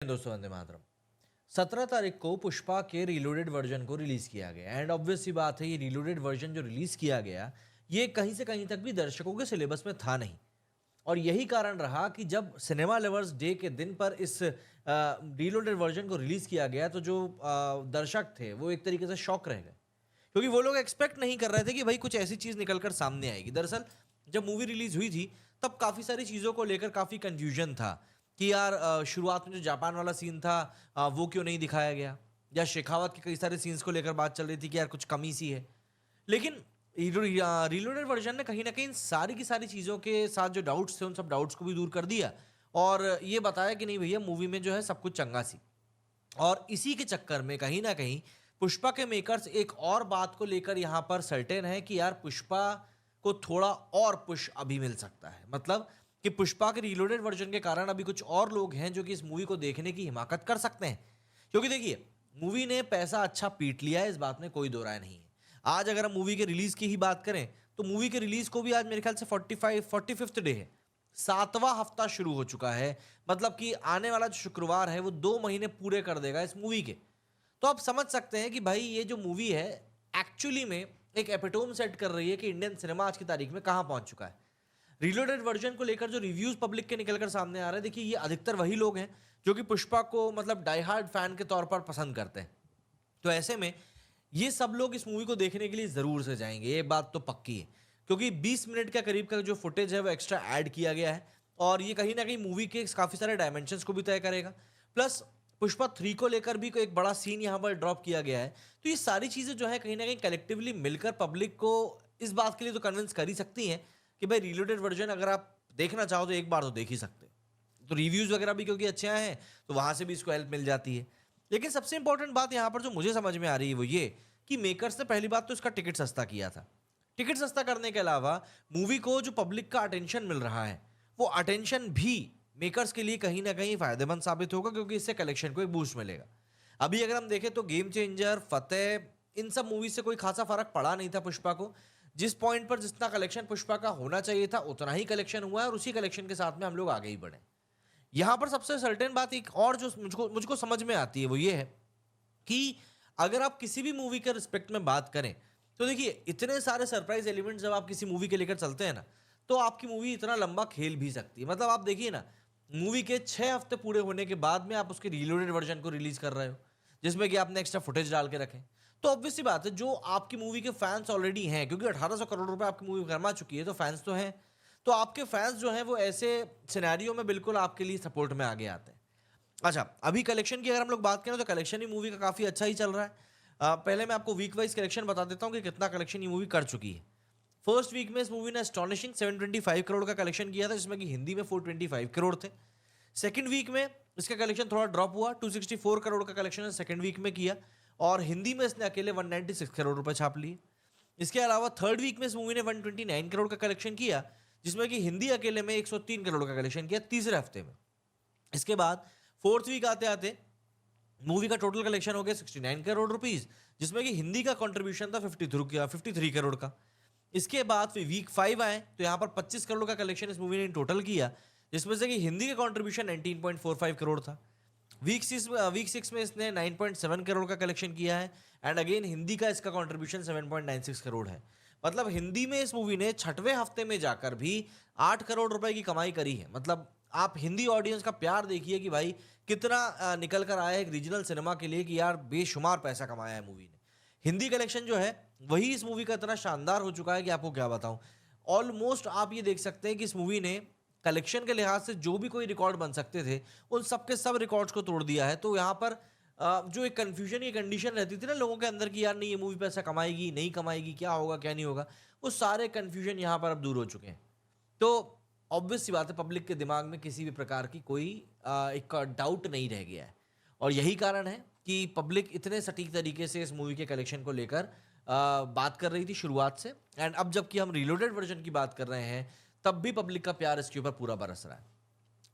दोस्तों, वंदे मातरम। 17 तारीख को पुष्पा के रीलोडेड वर्जन को रिलीज किया गया एंड ऑब्वियस सी बात है, ये रीलोडेड वर्जन जो रिलीज किया गया, ये कहीं से कहीं तक भी दर्शकों के सिलेबस में था नहीं। और यही कारण रहा कि जब सिनेमा लवर्स डे के दिन पर इस रीलोडेड वर्जन को रिलीज किया गया, तो जो दर्शक थे वो एक तरीके से शॉक रह गए, क्योंकि वो लोग एक्सपेक्ट नहीं कर रहे थे कि भाई कुछ ऐसी चीज निकलकर सामने आएगी। दरअसल जब मूवी रिलीज हुई थी, तब काफी सारी चीजों को लेकर काफी कंफ्यूजन था कि यार शुरुआत में जो जापान वाला सीन था, वो क्यों नहीं दिखाया गया, या शेखावत के कई सारे सीन्स को लेकर बात चल रही थी कि यार कुछ कमी सी है। लेकिन रीलोडेड वर्जन ने कहीं ना कहीं सारी की सारी चीज़ों के साथ जो डाउट्स थे, उन सब डाउट्स को भी दूर कर दिया और ये बताया कि नहीं भैया, मूवी में जो है सब कुछ चंगा सी। और इसी के चक्कर में कहीं ना कहीं पुष्पा के मेकर्स एक और बात को लेकर यहाँ पर सर्टेन है कि यार पुष्पा को थोड़ा और पुश अभी मिल सकता है। मतलब कि पुष्पा के रीलोडेड वर्जन के कारण अभी कुछ और लोग हैं जो कि इस मूवी को देखने की हिमाकत कर सकते हैं, क्योंकि देखिए मूवी ने पैसा अच्छा पीट लिया है, इस बात में कोई दो राय नहीं है। आज अगर हम मूवी के रिलीज की ही बात करें, तो मूवी के रिलीज को भी आज मेरे ख्याल से 45 डे है, 7वां हफ्ता शुरू हो चुका है। मतलब कि आने वाला जो शुक्रवार है वो 2 महीने पूरे कर देगा इस मूवी के। तो आप समझ सकते हैं कि भाई ये जो मूवी है एक्चुअली में एक एपिटोम सेट कर रही है कि इंडियन सिनेमा आज की तारीख में कहां पहुंच चुका है। रीलोडेड वर्जन को लेकर जो रिव्यूज पब्लिक के निकलकर सामने आ रहे हैं, देखिए ये अधिकतर वही लोग हैं जो कि पुष्पा को मतलब डाई हार्ड फैन के तौर पर पसंद करते हैं। तो ऐसे में ये सब लोग इस मूवी को देखने के लिए जरूर से जाएंगे, ये बात तो पक्की है, क्योंकि 20 मिनट के करीब का जो फुटेज है वो एक्स्ट्रा ऐड किया गया है और ये कहीं ना कहीं मूवी के काफी सारे डायमेंशंस को भी तय करेगा। प्लस पुष्पा 3 को लेकर भी कोई एक बड़ा सीन यहाँ पर ड्रॉप किया गया है। तो ये सारी चीजें जो है कहीं ना कहीं कलेक्टिवली मिलकर पब्लिक को इस बात के लिए तो कन्विंस कर ही सकती हैं कि भाई रीलोडेड वर्जन अगर आप देखना चाहो तो एक बार तो देख ही सकते हो। तो रिव्यूज वगैरह भी क्योंकि अच्छे आए हैं, तो वहां से भी इसको हेल्प मिल जाती है। लेकिन सबसे इंपॉर्टेंट बात यहाँ पर जो मुझे समझ में आ रही है वो ये कि मेकर्स ने पहली बात तो इसका टिकट सस्ता किया था। टिकट सस्ता करने के अलावा मूवी को जो पब्लिक का अटेंशन मिल रहा है, वो अटेंशन भी मेकर्स के लिए कहीं ना कहीं फायदेमंद साबित होगा, क्योंकि इससे कलेक्शन को एक बूस्ट मिलेगा। अभी अगर हम देखें तो गेम चेंजर, फतेह, इन सब मूवी से कोई खासा फर्क पड़ा नहीं था पुष्पा को। जिस पॉइंट पर जितना कलेक्शन पुष्पा का होना चाहिए था उतना ही कलेक्शन हुआ है और उसी कलेक्शन के साथ में हम लोग आगे ही बढ़े। यहां पर सबसे सर्टेन बात एक और जो मुझको मुझको समझ में आती है वो ये है कि अगर आप किसी भी मूवी के रिस्पेक्ट में बात करें, तो देखिए इतने सारे सरप्राइज एलिमेंट्स जब आप किसी मूवी के लेकर चलते हैं ना, तो आपकी मूवी इतना लंबा खेल भी सकती है। मतलब आप देखिए ना, मूवी के 6 हफ्ते पूरे होने के बाद में आप उसके रीलोडेड वर्जन को रिलीज कर रहे हो, जिसमें कि आपने एक्स्ट्रा फुटेज डाल के रखे। तो ऑब्वियस सी बात है, जो आपकी मूवी के फैंस ऑलरेडी हैं, क्योंकि 1800 करोड़ रुपए आपकी मूवी कमा चुकी है, तो फैंस तो हैं। तो आपके फैंस जो हैं वो ऐसे सिनेरियो में बिल्कुल आपके लिए सपोर्ट में आगे आते हैं। अच्छा, अभी कलेक्शन की अगर हम लोग बात करें तो कलेक्शन ही मूवी का काफी अच्छा ही चल रहा है। पहले मैं आपको वीक वाइज कलेक्शन बता देता हूँ कि कितना कलेक्शन ये मूवी कर चुकी है। फर्स्ट वीक में इस मूवी ने एस्टॉनिशिंग 725 करोड़ का कलेक्शन किया था, जिसमें कि हिंदी में 425 करोड़ थे। सेकंड वीक में इसका कलेक्शन थोड़ा ड्रॉप हुआ, 264 करोड़ का कलेक्शन सेकंड वीक में किया और हिंदी में इसने अकेले 196 करोड़ रुपए छाप लिए। इसके अलावा थर्ड वीक में इस मूवी ने 129 करोड़ का कलेक्शन किया, जिसमें कि हिंदी अकेले में 103 करोड़ का कलेक्शन किया तीसरे हफ्ते में। इसके बाद फोर्थ वीक आते आते मूवी का टोटल कलेक्शन हो गया 69 करोड़ रुपीस, जिसमें कि हिंदी का कंट्रीब्यूशन था 53 करोड़ का। इसके बाद फिर वीक 5 आए तो यहाँ पर 25 करोड़ का कलेक्शन इस मूवी ने टोटल किया, जिसमें से कि हिंदी का कंट्रीब्यूशन 19.45 करोड़ था। वीक 6 में इसने 9.7 करोड़ का कलेक्शन किया है एंड अगेन हिंदी का इसका कंट्रीब्यूशन 7.96 करोड़ है। मतलब हिंदी में इस मूवी ने 6वें हफ्ते में जाकर भी 8 करोड़ रुपए की कमाई करी है। मतलब आप हिंदी ऑडियंस का प्यार देखिए कि भाई कितना निकल कर आया है एक रीजनल सिनेमा के लिए, कि यार बेशुमार पैसा कमाया है मूवी ने। हिंदी कलेक्शन जो है वही इस मूवी का इतना शानदार हो चुका है कि आपको क्या बताऊं। ऑलमोस्ट आप ये देख सकते हैं कि इस मूवी ने कलेक्शन के लिहाज से जो भी कोई रिकॉर्ड बन सकते थे, उन सबके सब रिकॉर्ड्स को तोड़ दिया है। तो यहाँ पर जो एक कन्फ्यूजन की कंडीशन रहती थी ना लोगों के अंदर कि यार नहीं ये मूवी पैसा कमाएगी नहीं कमाएगी, क्या होगा क्या नहीं होगा, वो सारे कन्फ्यूजन यहाँ पर अब दूर हो चुके हैं। तो ऑब्वियस सी बात है, पब्लिक के दिमाग में किसी भी प्रकार की कोई एक डाउट नहीं रह गया है और यही कारण है कि पब्लिक इतने सटीक तरीके से इस मूवी के कलेक्शन को लेकर बात कर रही थी शुरुआत से। एंड अब जबकि हम रिलोडेड वर्जन की बात कर रहे हैं, तब भी पब्लिक का प्यार इसके ऊपर पूरा बरस रहा है।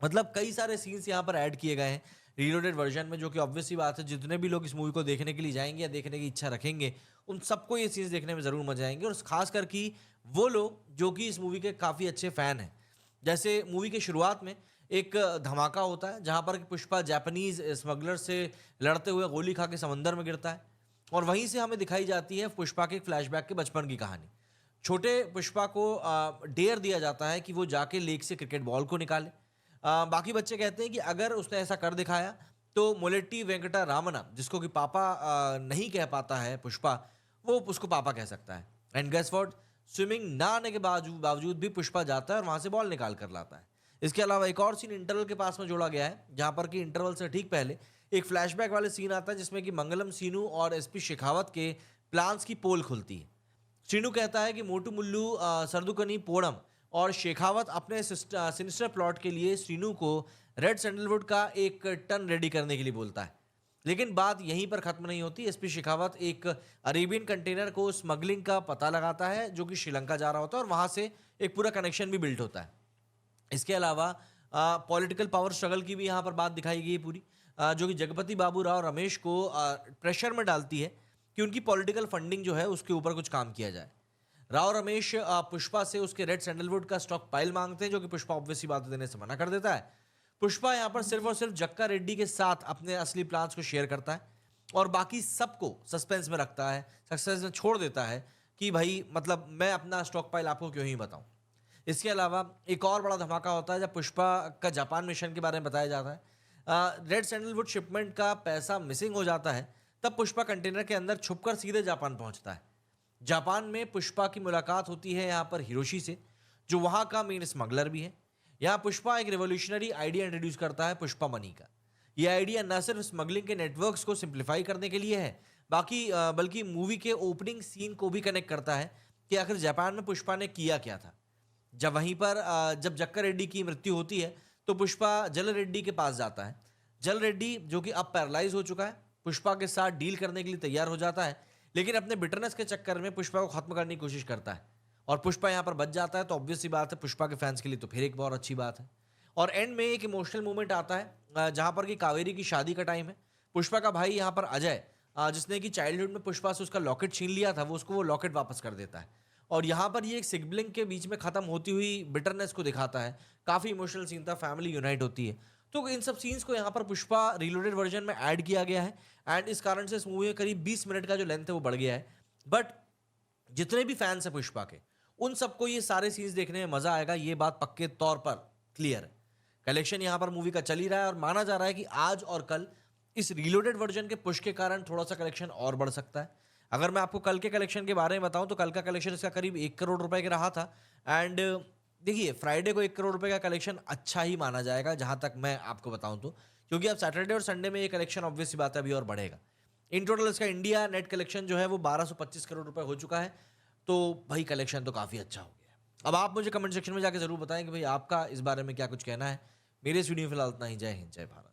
मतलब कई सारे सीन्स यहाँ पर ऐड किए गए हैं रीलोडेड वर्जन में, जो कि ऑब्वियस सी बात है जितने भी लोग इस मूवी को देखने के लिए जाएंगे या देखने की इच्छा रखेंगे, उन सबको ये सीन्स देखने में जरूर मजा आएंगे। और खास करके वो लोग जो कि इस मूवी के काफी अच्छे फैन हैं। जैसे मूवी के शुरुआत में एक धमाका होता है जहां पर कि पुष्पा जापानीज स्मगलर से लड़ते हुए गोली खा के समंदर में गिरता है और वहीं से हमें दिखाई जाती है पुष्पा के एक फ्लैशबैक के बचपन की कहानी। छोटे पुष्पा को डेयर दिया जाता है कि वो जाके लेक से क्रिकेट बॉल को निकाले। बाकी बच्चे कहते हैं कि अगर उसने ऐसा कर दिखाया तो मुलेट्टी वेंकटा रामना, जिसको कि पापा नहीं कह पाता है पुष्पा, वो उसको पापा कह सकता है। एंड गेस व्हाट, स्विमिंग ना आने के बावजूद भी पुष्पा जाता है और वहां से बॉल निकाल कर लाता है। इसके अलावा एक और सीन इंटरवल के पास में जोड़ा गया है जहां पर कि इंटरवल से ठीक पहले एक फ्लैशबैक वाले सीन आता है जिसमें कि मंगलम सीनू और एसपी शेखावत के प्लान्स की पोल खुलती है। श्रीनू कहता है कि मोटू मुल्लू, सरदुकनी पोड़म और शेखावत अपने सिनिस्टर प्लॉट के लिए श्रीनू को रेड सैंडलवुड का एक टन रेडी करने के लिए बोलता है। लेकिन बात यहीं पर खत्म नहीं होती। एसपी शेखावत एक अरेबियन कंटेनर को स्मगलिंग का पता लगाता है जो कि श्रीलंका जा रहा होता है और वहां से एक पूरा कनेक्शन भी बिल्ड होता है। इसके अलावा पॉलिटिकल पावर स्ट्रगल की भी यहाँ पर बात दिखाई गई है पूरी, जो कि जगपति बाबू राव रमेश को प्रेशर में डालती है कि उनकी पॉलिटिकल फंडिंग जो है उसके ऊपर कुछ काम किया जाए। राव रमेश पुष्पा से उसके रेड सैंडलवुड का स्टॉक पाइल मांगते हैं जो कि पुष्पा ऑब्वियसली बात देने से मना कर देता है। पुष्पा यहाँ पर सिर्फ और सिर्फ जक्का रेड्डी के साथ अपने असली प्लान्स को शेयर करता है और बाकी सबको सस्पेंस में रखता है, सस्पेंस में छोड़ देता है कि भाई मतलब मैं अपना स्टॉक पाइल आपको क्यों ही बताऊं। इसके अलावा एक और बड़ा धमाका होता है जब पुष्पा का जापान मिशन के बारे में बताया जाता है। रेड सैंडलवुड शिपमेंट का पैसा मिसिंग हो जाता है, तब पुष्पा कंटेनर के अंदर छुपकर सीधे जापान पहुंचता है। जापान में पुष्पा की मुलाकात होती है यहाँ पर हिरोशी से, जो वहाँ का मेन स्मगलर भी है। यहाँ पुष्पा एक रिवोल्यूशनरी आइडिया इंट्रोड्यूस करता है, पुष्पा मनी का। यह आइडिया न सिर्फ स्मगलिंग के नेटवर्क्स को सिंप्लीफाई करने के लिए है, बल्कि मूवी के ओपनिंग सीन को भी कनेक्ट करता है कि आखिर जापान में पुष्पा ने किया क्या था। जब वहीं पर जब जक्का रेड्डी की मृत्यु होती है तो पुष्पा जल रेड्डी के पास जाता है। जल रेड्डी जो कि अब पैरालाइज हो चुका है, पुष्पा के साथ डील करने के लिए तैयार हो जाता है, लेकिन अपने बिटरनेस के चक्कर में पुष्पा को खत्म करने की कोशिश करता है और पुष्पा यहाँ पर बच जाता है। तो ऑब्वियस सी बात है पुष्पा के फैंस के लिए तो फिर एक बहुत अच्छी बात है। और एंड में एक इमोशनल मोमेंट आता है जहाँ पर कि कावेरी की शादी का टाइम है। पुष्पा का भाई यहाँ पर अजय, जिसने कि चाइल्डहुड में पुष्पा से उसका लॉकेट छीन लिया था, वो उसको वो लॉकेट वापस कर देता है और यहाँ पर ये एक सिबलिंग के बीच में खत्म होती हुई बिटरनेस को दिखाता है। काफ़ी इमोशनल सीन था, फैमिली यूनाइट होती है। तो इन सब सीन्स को यहाँ पर पुष्पा रिलोडेड वर्जन में ऐड किया गया है एंड इस कारण से इस मूवी में करीब 20 मिनट का जो लेंथ है वो बढ़ गया है। बट जितने भी फैंस हैं पुष्पा के, उन सबको ये सारे सीन्स देखने में मजा आएगा, ये बात पक्के तौर पर क्लियर है। कलेक्शन यहाँ पर मूवी का चल ही रहा है और माना जा रहा है कि आज और कल इस रिलोडेड वर्जन के पुश के कारण थोड़ा सा कलेक्शन और बढ़ सकता है। अगर मैं आपको कल के कलेक्शन के बारे में बताऊं तो कल का कलेक्शन इसका करीब 1 करोड़ रुपए का रहा था एंड देखिए फ्राइडे को 1 करोड़ रुपए का कलेक्शन अच्छा ही माना जाएगा जहां तक मैं आपको बताऊं तो, क्योंकि अब सैटरडे और संडे में ये कलेक्शन ऑब्वियसली बात है अभी और बढ़ेगा। इन टोटल इसका इंडिया नेट कलेक्शन जो है वो 1225 करोड़ रुपए हो चुका है। तो भाई कलेक्शन तो काफ़ी अच्छा हो गया है। अब आप मुझे कमेंट सेक्शन में जाकर जरूर बताएं कि भाई आपका इस बारे में क्या कुछ कहना है। मेरे इस वीडियो में फिलहाल इतना ही। जय हिंद, जय भारत।